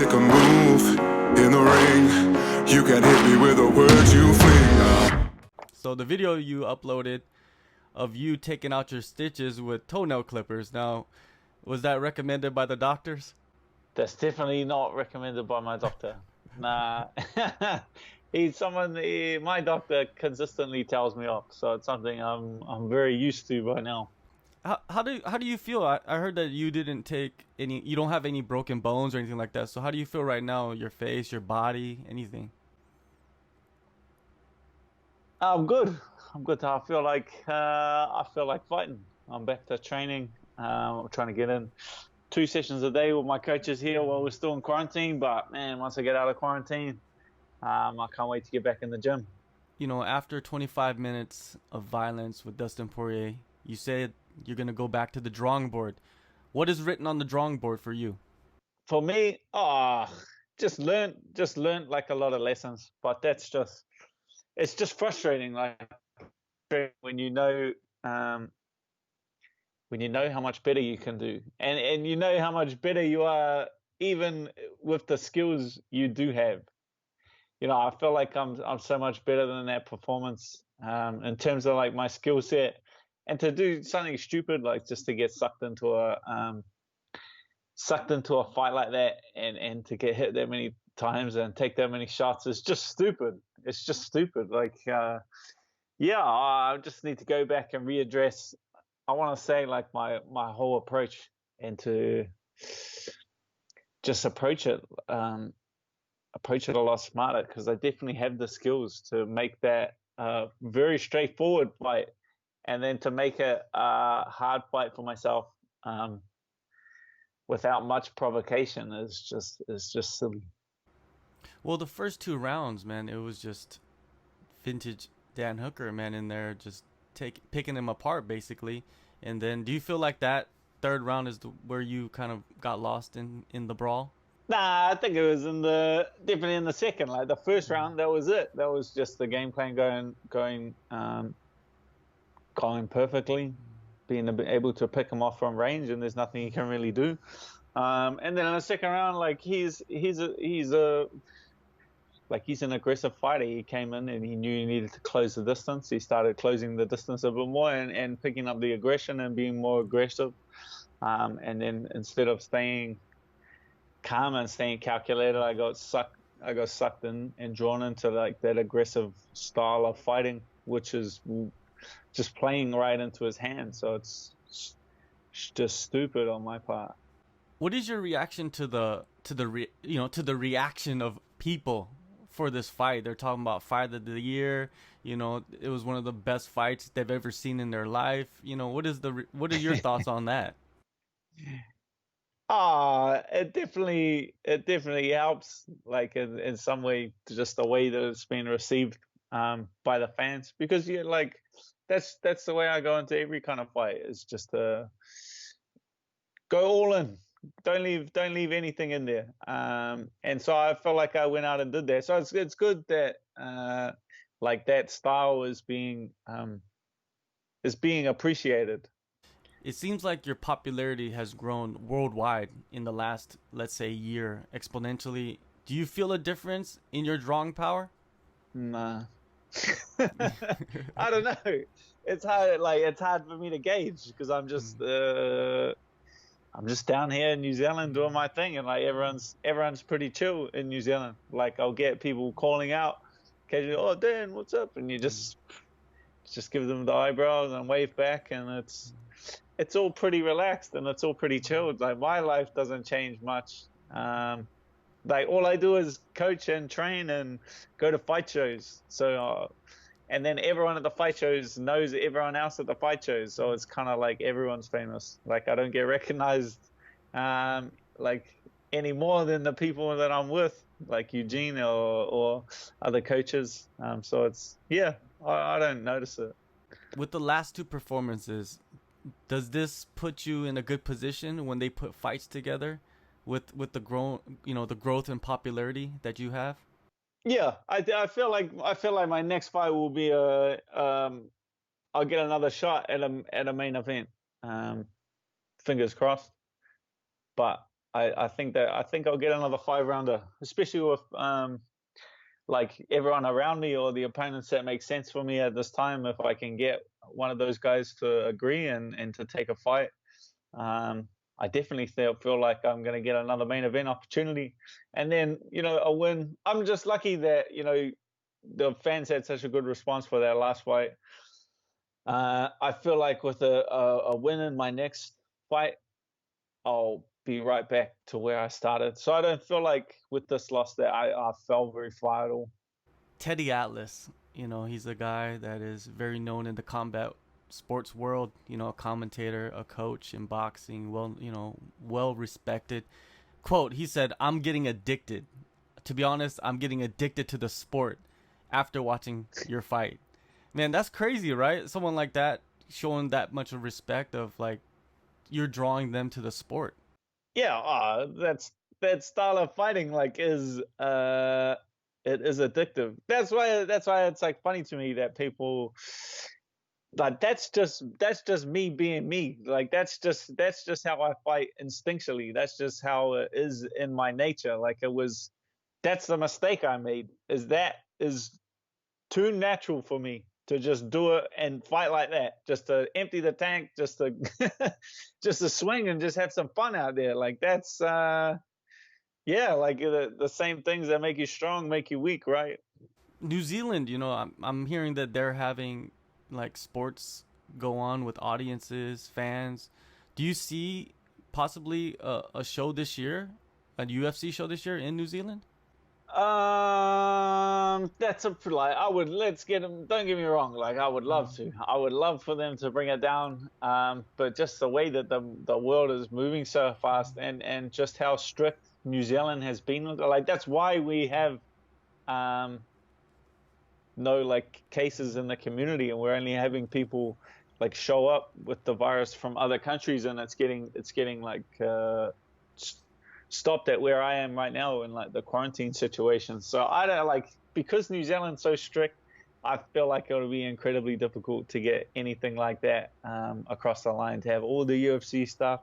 make a move in the ring. You can hit me with the words you fling. So the video you uploaded of you taking out your stitches with toenail clippers. Now, was that recommended by the doctors? That's definitely not recommended by my doctor. Nah, he's someone. My doctor consistently tells me off, so it's something I'm very used to by now. How do you feel? I heard that you didn't take any. You don't have any broken bones or anything like that. So how do you feel right now? Your face, your body, anything? I'm good. I'm good. I feel like fighting. I'm back to training. I'm trying to get in 2 sessions a day with my coaches here while we're still in quarantine. But man, once I get out of quarantine, I can't wait to get back in the gym. You know, after 25 minutes of violence with Dustin Poirier, you said you're gonna go back to the drawing board. What is written on the drawing board for you? For me, just learned like a lot of lessons. But it's just frustrating. Like when you know, um, when you know how much better you can do, and you know how much better you are, even with the skills you do have. I feel like I'm so much better than that performance, in terms of like my skill set, and to do something stupid like just to get sucked into a fight like that, and to get hit that many times and take that many shots is just stupid. It's just stupid. Like, yeah, I just need to go back and readdress. I want to say like my whole approach, and to just approach it a lot smarter, because I definitely have the skills to make that very straightforward fight, and then to make it a hard fight for myself, without much provocation is just silly. Well, the first two rounds, man, it was just vintage Dan Hooker, man, in there just picking him apart basically. And then, do you feel like that third round is where you kind of got lost in the brawl? Nah, I think it was definitely in the second. Like the first round, that was it. That was just the game plan going perfectly, being able to pick him off from range, and there's nothing he can really do. And then in the second round, like he's an aggressive fighter. He came in and he knew he needed to close the distance. He started closing the distance a bit more, and picking up the aggression and being more aggressive. And then instead of staying calm and staying calculated, I got sucked in and drawn into like that aggressive style of fighting, which is just playing right into his hand. So it's just stupid on my part. What is your reaction to the reaction of people for this fight? They're talking about fight of the year. It was one of the best fights they've ever seen in their life. What are your thoughts on that? It definitely helps, like in some way, just the way that it's been received, by the fans, because like that's the way I go into every kind of fight. It's just to go all in. Don't leave anything in there. And so I felt like I went out and did that. So it's good that like that style is being appreciated. It seems like your popularity has grown worldwide in the last, let's say, year exponentially. Do you feel a difference in your drawing power? Nah. I don't know. It's hard for me to gauge, because I'm just down here in New Zealand doing my thing, and like everyone's pretty chill in New Zealand. Like I'll get people calling out occasionally, "Oh, Dan, what's up?" And you just give them the eyebrows and wave back, and it's all pretty relaxed and it's all pretty chilled. Like my life doesn't change much. Like all I do is coach and train and go to fight shows. So, and then everyone at the fight shows knows everyone else at the fight shows. So it's kind of like everyone's famous. Like I don't get recognized, like any more than the people that I'm with, like Eugene or other coaches. So I don't notice it. With the last two performances, does this put you in a good position when they put fights together with the growth and popularity that you have? Yeah, I feel like my next fight will be I'll get another shot at a main event. Fingers crossed. But I think I'll get another 5 rounder, especially with like everyone around me or the opponents that make sense for me at this time. If I can get one of those guys to agree and to take a fight, um, I definitely feel like I'm going to get another main event opportunity, and then a win. I'm just lucky that the fans had such a good response for that last fight. I feel like with a win in my next fight, I'll be right back to where I started. So I don't feel like with this loss that I fell very far at all. Teddy Atlas, he's a guy that is very known in the combat sports world, a commentator, a coach in boxing, well respected. Quote, he said, "I'm getting addicted. To be honest, I'm getting addicted to the sport after watching your fight." Man, that's crazy, right? Someone like that showing that much of respect of like you're drawing them to the sport. Yeah, that style of fighting like is it is addictive. That's why it's like funny to me that people like that's just me being me. Like that's just how I fight instinctually. That's just how it is in my nature. Like that's the mistake I made. Is too natural for me to just do it and fight like that, just to empty the tank, just to just to swing and just have some fun out there. Like that's yeah, like the same things that make you strong make you weak, right? New Zealand, I'm hearing that they're having like sports go on with audiences, fans. Do you see possibly a show this year, a UFC show this year in New Zealand? That's a like I would let's get them. Don't get me wrong. Like I would love to. I would love for them to bring it down. But just the way that the world is moving so fast, and just how strict New Zealand has been with it. Like that's why we have um no like cases in the community, and we're only having people like show up with the virus from other countries, and it's getting like stopped at where I am right now in like the quarantine situation. So I don't like because New Zealand's so strict. I feel like it'll be incredibly difficult to get anything like that across the line. To have all the UFC stuff,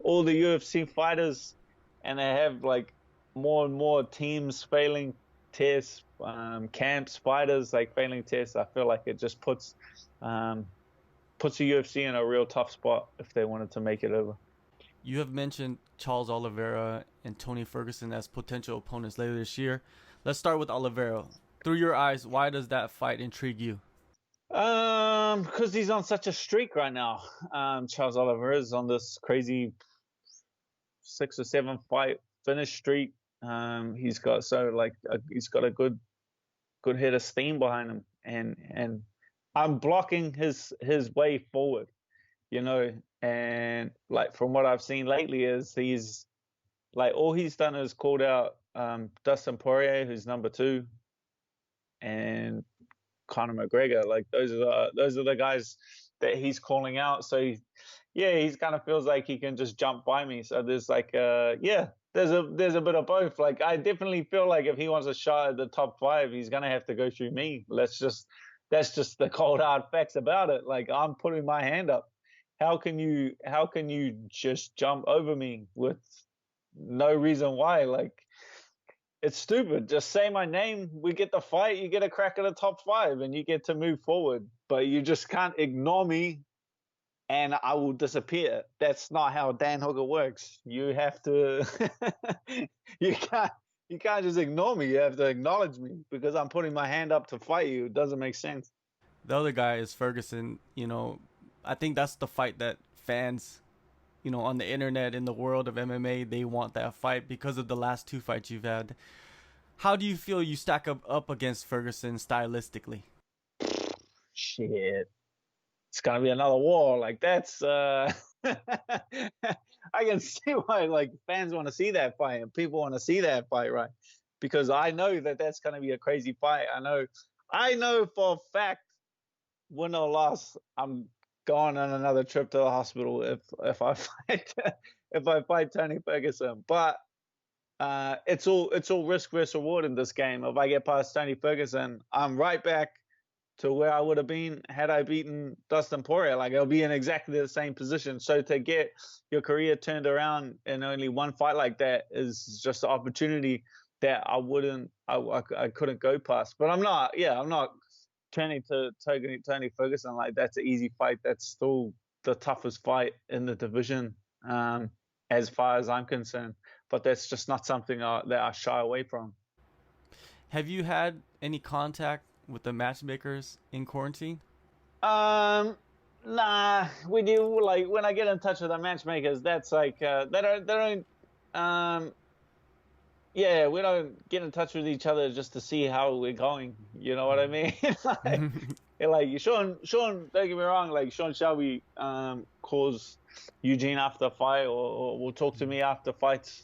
all the UFC fighters, and they have like more and more teams failing tests, camps, fighters like failing tests. I feel like it just um, puts the UFC in a real tough spot if they wanted to make it over. You have mentioned Charles Oliveira and Tony Ferguson as potential opponents later this year. Let's start with Oliveira. Through your eyes, why does that fight intrigue you? Because he's on such a streak right now. Charles Oliveira is on this crazy 6 or 7 fight finish streak. He's got a good head of steam behind him, and I'm blocking his way forward, and like from what I've seen lately is he's like all he's done is called out Dustin Poirier, who's number 2, and Conor McGregor. Like those are the guys that he's calling out. So he's kind of feels like he can just jump by me. So there's like there's a bit of both. Like I definitely feel like if he wants a shot at the top 5, he's gonna have to go through me. That's just the cold hard facts about it. Like I'm putting my hand up. How can you just jump over me with no reason why? Like it's stupid. Just say my name. We get the fight. You get a crack at the top 5, and you get to move forward. But you just can't ignore me, and I will disappear. That's not how Dan Hooker works. You have to. you can't. You can't just ignore me. You have to acknowledge me because I'm putting my hand up to fight you. It doesn't make sense. The other guy is Ferguson. I think that's the fight that fans, on the internet, in the world of MMA, they want that fight because of the last 2 fights you've had. How do you feel you stack up against Ferguson stylistically? Shit. It's gonna be another war. Like that's I can see why like fans want to see that fight and people want to see that fight, right? Because I know that that's gonna be a crazy fight. I know for a fact, win or loss, I'm going on another trip to the hospital if I fight if I fight Tony Ferguson. But it's all risk versus reward in this game. If I get past Tony Ferguson, I'm right back to where I would have been had I beaten Dustin Poirier. Like, I'll be in exactly the same position. So to get your career turned around in only one fight like that is just an opportunity that I couldn't go past. But I'm not turning to Tony Ferguson like that's an easy fight. That's still the toughest fight in the division, as far as I'm concerned. But that's just not something that I shy away from. Have you had any contact with the matchmakers in quarantine? Nah, we do. Like, when I get in touch with the matchmakers, that's like yeah, we don't get in touch with each other just to see how we're going. You know what I mean? like Sean, don't get me wrong. Like, Sean Shelby calls Eugene after a fight, or will talk to me after fights,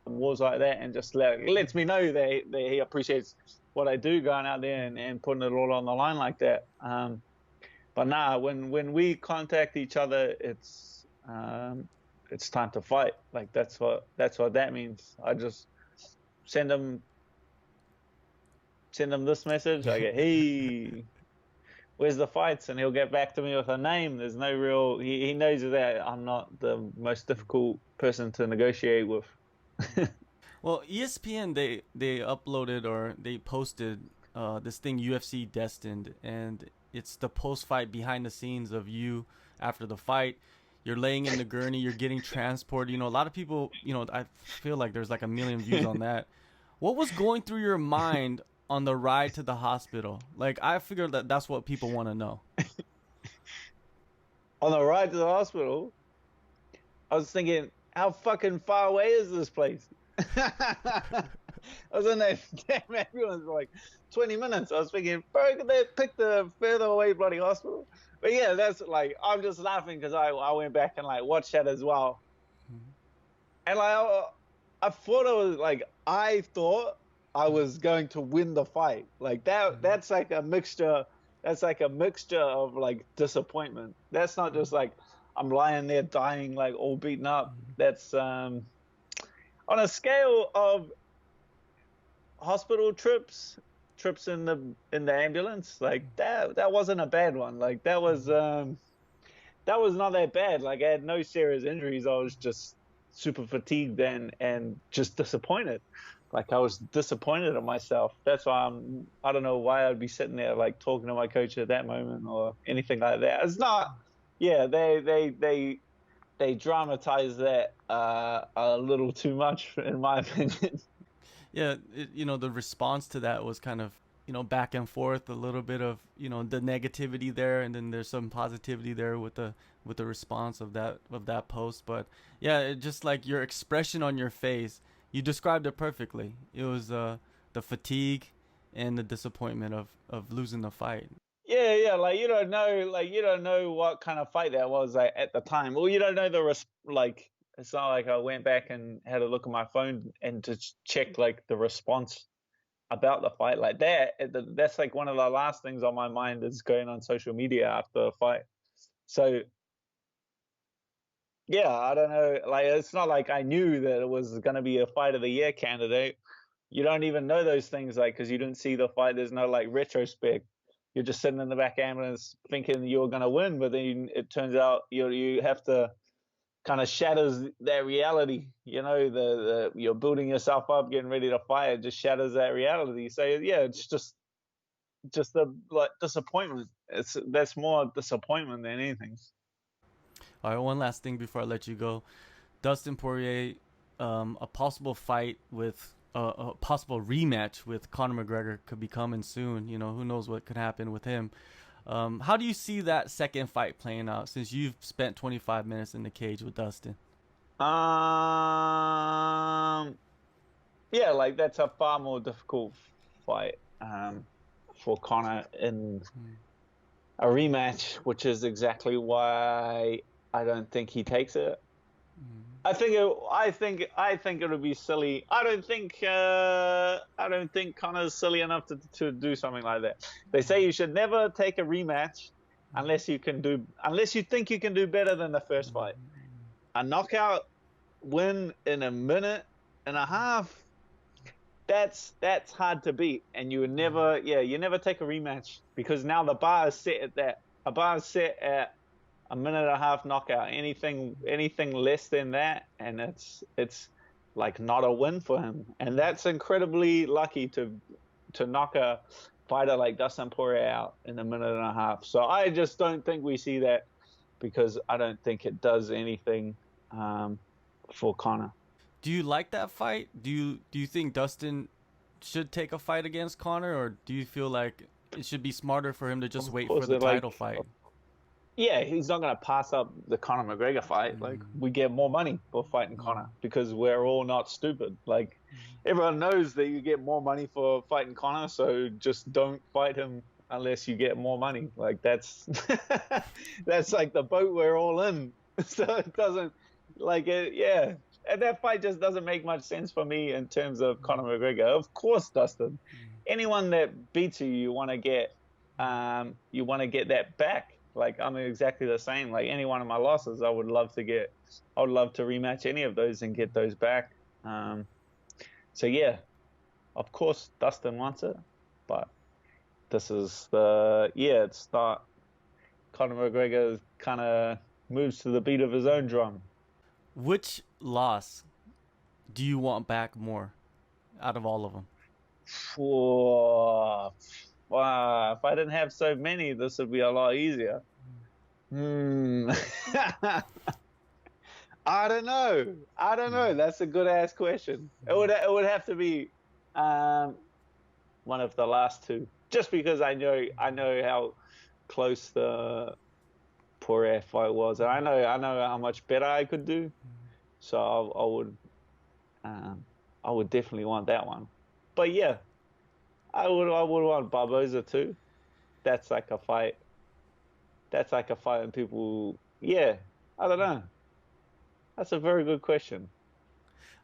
wars like that, and just lets me know that he appreciates what I do going out there and putting it all on the line like that. But nah, when we contact each other, it's time to fight. Like, that's what that means. I just send him this message. I go, hey, where's the fights? And he'll get back to me with a name. There's no real. He knows that I'm not the most difficult person to negotiate with. Well, ESPN they uploaded or they posted this thing UFC Destined, and it's the post-fight behind the scenes of you after the fight. You're laying in the gurney, you're getting transported. You know, a lot of people, you know, I feel like there's like 1 million views on that. What was going through your mind on the ride to the hospital? Like, I figured that's what people want to know. On the ride to the hospital, I was thinking, how fucking far away is this place? I was in that damn ambulance for like 20 minutes. I was thinking, bro, could they pick the further away bloody hospital? But yeah, that's like, I'm just laughing because I went back and like watched that as well. And like, I thought I thought I was going to win the fight. Like, that's like a mixture. That's like a mixture of like disappointment. That's not just like I'm lying there dying, like all beaten up. That's on a scale of hospital trips in the ambulance, like that wasn't a bad one. Like, that was not that bad. Like, I had no serious injuries. I was just super fatigued and just disappointed. Like, I was disappointed in myself. That's why I don't know why I'd be sitting there like talking to my coach at that moment or anything like that. It's not. Yeah, they dramatize that a little too much, in my opinion. Yeah, you know, the response to that was kind of, you know, back and forth, a little bit of, you know, the negativity there, and then there's some positivity there with the response of that post. But yeah, it just like your expression on your face, you described it perfectly. It was the fatigue and the disappointment of losing the fight. Yeah, like, you don't know what kind of fight that was, like, at the time. Well, you don't know like, it's not like I went back and had a look at my phone and to check like the response about the fight like that. That's like one of the last things on my mind is going on social media after a fight. So yeah, I don't know. Like, it's not like I knew that it was going to be a fight of the year candidate. You don't even know those things, like, because you didn't see the fight. There's no like retrospect. You're just sitting in the back ambulance thinking you're going to win, but then it turns out you have to kind of shatters that reality. You know, you're building yourself up, getting ready to fight. It just shatters that reality. So yeah, it's just the like disappointment. That's more disappointment than anything. All right, one last thing before I let you go. Dustin Poirier, a possible fight with a possible rematch with Conor McGregor could be coming soon. You know, who knows what could happen with him. How do you see that second fight playing out since you've spent 25 minutes in the cage with Dustin? Yeah, like, that's a far more difficult fight for Conor in a rematch, which is exactly why I don't think he takes it. I think it would be silly. I don't think Conor's silly enough to do something like that. They say you should never take a rematch unless you think you can do better than the first fight. A knockout win in a minute and a half, that's hard to beat, and you never take a rematch, because now the bar is set at that. A bar is set at a minute and a half knockout. Anything less than that, and it's like not a win for him. And that's incredibly lucky to knock a fighter like Dustin Poirier out in a minute and a half. So I just don't think we see that, because I don't think it does anything for Conor. Do you like that fight? Do you think Dustin should take a fight against Conor, or do you feel like it should be smarter for him to just wait for the title fight? Yeah, he's not going to pass up the Conor McGregor fight. Like, we get more money for fighting Conor, because we're all not stupid. Like, everyone knows that you get more money for fighting Conor, so just don't fight him unless you get more money. Like, that's that's like the boat we're all in. So it doesn't, like, yeah. And that fight just doesn't make much sense for me in terms of Conor McGregor. Of course, Dustin, anyone that beats you, you want to get that back. Like, I'm exactly the same. Like, any one of my losses, I would love to rematch any of those and get those back. So yeah, of course Dustin wants it, but this is it's not. Conor McGregor kind of moves to the beat of his own drum. Which loss do you want back more out of all of them? Wow, if I didn't have so many, this would be a lot easier. I don't know. That's a good ass question. It would have to be one of the last two, just because I know how close the Poirier fight was, and I know how much better I could do. So I would definitely want that one. But yeah, I would want Barboza too. That's like a fight. And people, yeah, I don't know. That's a very good question.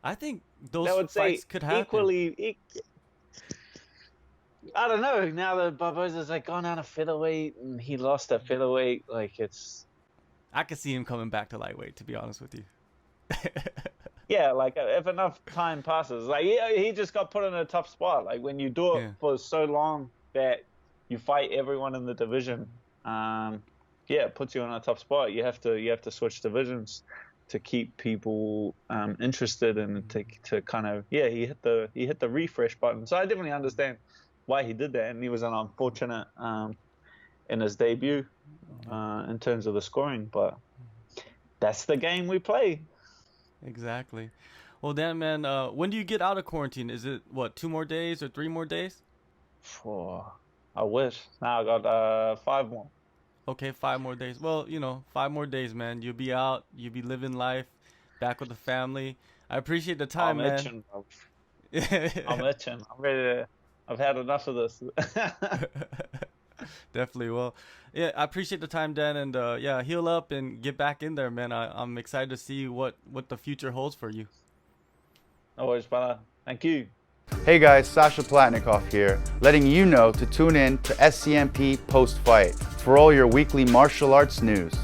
I think those fights could happen. Equally, I don't know. Now that Barboza's like gone down to featherweight and he lost at featherweight, like it's. I could see him coming back to lightweight, to be honest with you. Yeah, like if enough time passes, like he just got put in a tough spot. Like when you do it for so long that you fight everyone in the division, it puts you in a tough spot. You have to switch divisions to keep people interested and to kind of he hit the refresh button. So I definitely understand why he did that, and he was an unfortunate in his debut in terms of the scoring, but that's the game we play. Exactly. Well, Dan, man, when do you get out of quarantine? Is it 2 more days or 3 more days? I wish. Now I got 5 more. Okay, 5 more days. Well, 5 more days, man. You'll be out. You'll be living life, back with the family. I appreciate the time, man. Itching, bro. I'm itching. I'm ready to. I've had enough of this. Definitely. Well, yeah, I appreciate the time, Dan, and heal up and get back in there, man. I'm excited to see what the future holds for you. No worries, brother. Thank you. Hey guys, Sasha Platnikoff here, letting you know to tune in to SCMP Post Fight for all your weekly martial arts news.